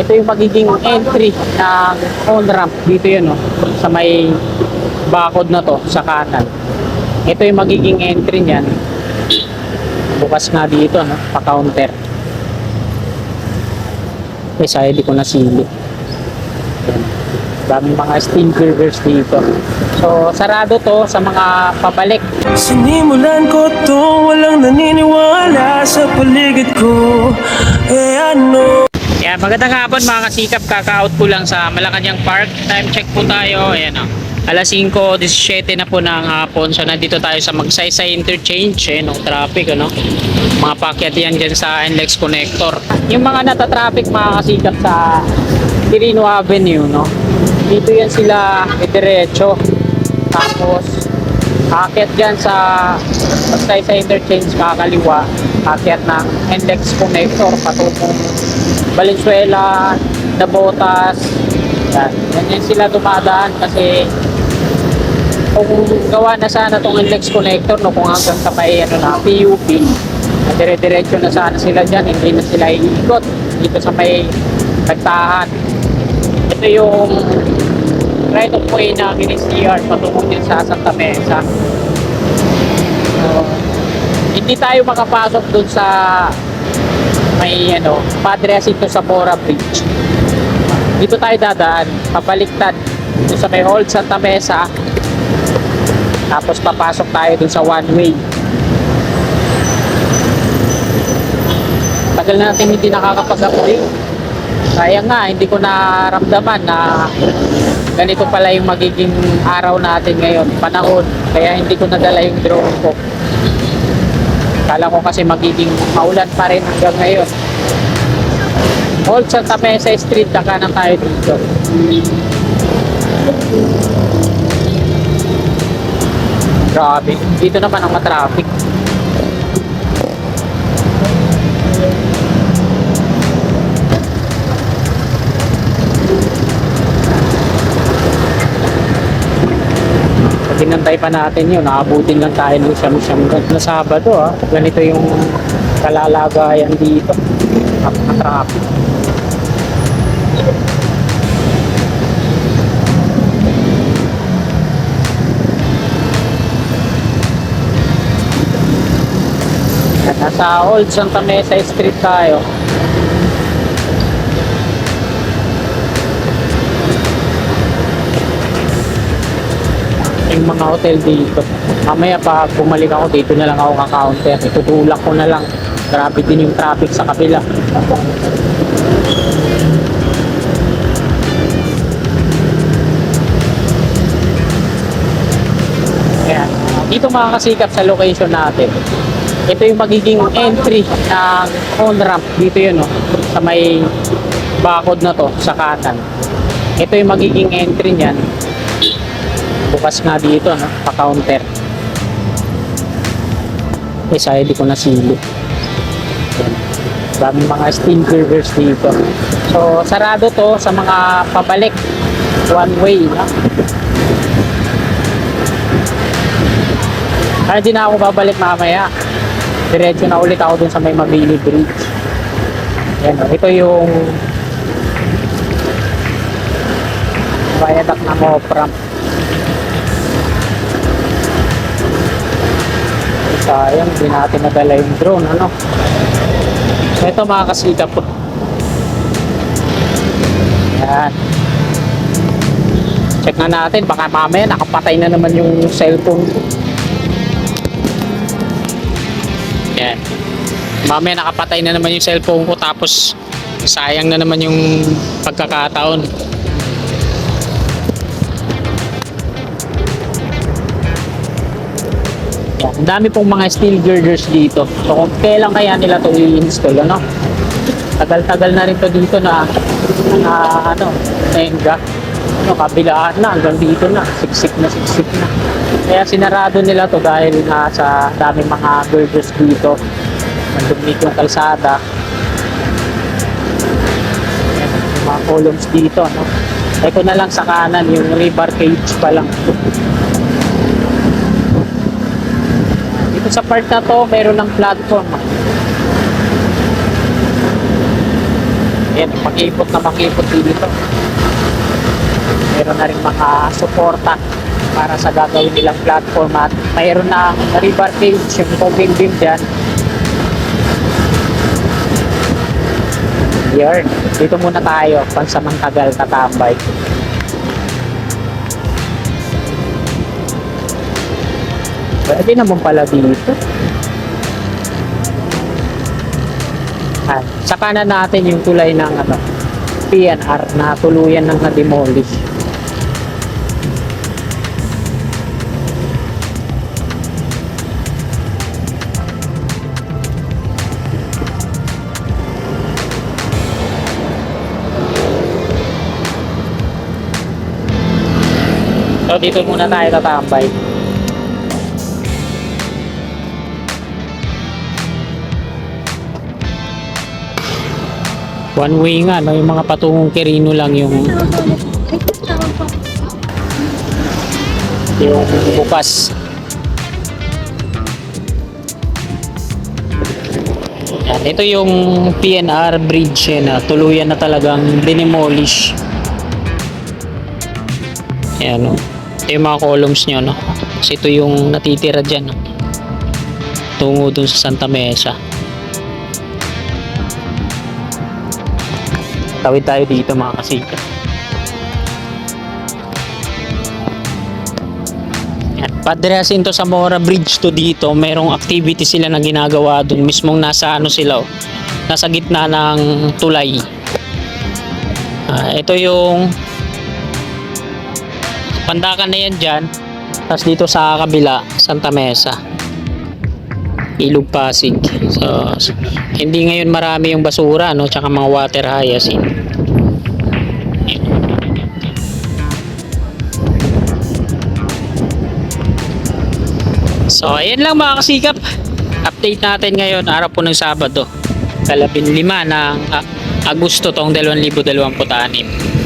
Ito yung magiging entry ng on-ramp. Dito yun, oh, sa may bakod na to, sa kanan. Ito yung magiging entry niyan. Bukas nga dito, no? Pa-counter. Eh, sayang di ko nasili. Daming mga steel girders dito. So, sarado to sa mga pabalik. Sinimulan ko to, walang naniniwala sa paligid ko. Eh ano? Yan, magandang hapon mga kasikap. Kaka-out ko lang sa Malacanang Park. Time check po tayo. Ayan, o. Alas 5:17 na po ng hapon. So, nandito tayo sa Magsaysay Interchange. Ayan, o, traffic, ano. Mga pakyat yan dyan sa NLEX Connector. Yung mga nata-traffic mga kasikap sa Quirino Avenue, no. Dito yan sila diretso. Tapos aakyat dyan sa Magsaysay Interchange, kakaliwa, aakyat ng NLEX Connector patungong Valenzuela, Nabotas. Yan sila dumadaan kasi kung gawa na sana itong NLEX Connector, no, kung hanggang sa may PUP, dire-diretso na sana sila dyan, hindi na sila iikot dito sa may Nagtahan. Ito yung right of way na CR patungkol din sa Santa Mesa. So, hindi tayo makapasok dun sa may Padre Jacinto Zamora Bridge. Dito tayo dadaan, papaliktad dun sa may Old Santa Mesa. Tapos papasok tayo dun sa one way. Tagal na natin hindi nakakapag-upgrade. Sayang nga, hindi ko naramdaman na ganito pala yung magiging araw natin ngayon, panahon. Kaya hindi ko nadala yung drone ko. Kala ko kasi magiging maulan pa rin hanggang ngayon. Old Santa Mesa Street, kanan tayo dito. Grabe, dito naman ang matraffic. Tinantay pa natin yun, naabutin lang tayo ng siyam-siyam na Sabado, ha. Ganito yung kalalagayan dito, napaka-traffic. Nasa Old Santa Mesa Street tayo. Yung mga hotel dito, mamaya pa bumalik ako dito na lang ako ka-counter, itutulak ko na lang. Grabe din yung traffic sa kabila. Ayan, dito mga kasikap sa location natin, ito yung magiging entry ng on-ramp. Dito yun, sa may bakod na to, sa kanan. Ito yung magiging entry niyan. Bukas nga dito, no? Pa-counter. Eh, sayang di ko nasili. Daming mga steel girders dito. So, sarado to sa mga pabalik. One way, no? Kaya di na ako babalik mamaya. Diretso na ulit ako dun sa may Mabini Bridge. Yan, ito yung viaduct na Mopram. Sayang, hindi natin nadala yung drone, ano. So, ito mga kasikap po. Yan. Check na natin, baka mamaya nakapatay na naman yung cellphone ko. Yan. Mamaya nakapatay na naman yung cellphone ko, tapos sayang na naman yung pagkakataon. Ang dami pong mga steel girders dito. So kung kailan kaya nila ito i-install, ano? Tagal-tagal na rin to dito na tenga. Kabilaan na, hanggang dito na. Siksik na. Kaya sinarado nila to dahil sa daming mga girders dito. Nandun dito yung kalsada. Yung mga columns dito, no? Ito na lang sa kanan, yung river cage pa lang. Sa part na to, meron ng platform. Ayan, makipot na makipot dito. Meron na rin mga suporta para sa gagawin nilang platform at mayroon na river cage yung tubig din dyan. Yan, dito muna tayo pansamantagal tatambay. Pwede naman pala dito. At sa kanan natin yung tulay ng PNR na tuluyan ng na-demolish. So dito muna tayo tatambay. One way nga, no? Yung mga patungong Quirino lang yung bukas. Yan, ito yung PNR bridge na tuluyan na talagang dinemolish. Ayan, no? Ito yung mga columns nyo, no? Kasi ito yung natitira dyan, no? Tungo dun sa Santa Mesa. Tawid tayo dito mga kasika. Padre Jacinto Zamora Bridge to dito, merong activity sila na ginagawa dun mismong nasa sila, nasa gitna ng tulay. Ito yung pandakan na yan dyan, tapos dito sa kabila Santa Mesa, Ilog Pasig. So hindi ngayon marami yung basura, no, tsaka mga water hyacinth. So ayan lang mga kasikap, update natin ngayon, araw po ng Sabado, 15 ng Agosto tong 2026.